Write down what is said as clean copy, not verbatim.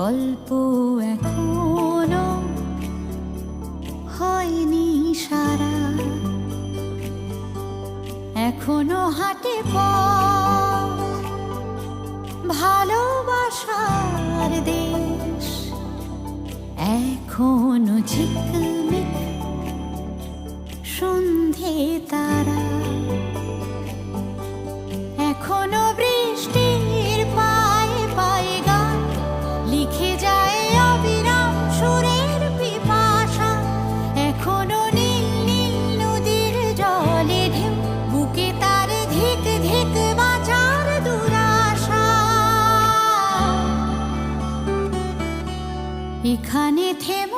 গল্প এখনো হয়নি সারা, এখনো হাটে পথ ভালোবাসার দেশ, এখনো ঝিকমিক সন্ধে তারা, এখনো বৃষ্টির পায়ে পায়ে গান লিখে যায় অবিরাম সুরের পিপাসা, এখনো নীল নীল নদীর জলে ঢেউ, বুকে তার ধিক ধিক বাঁচার দুরাশা। এখানে থেমে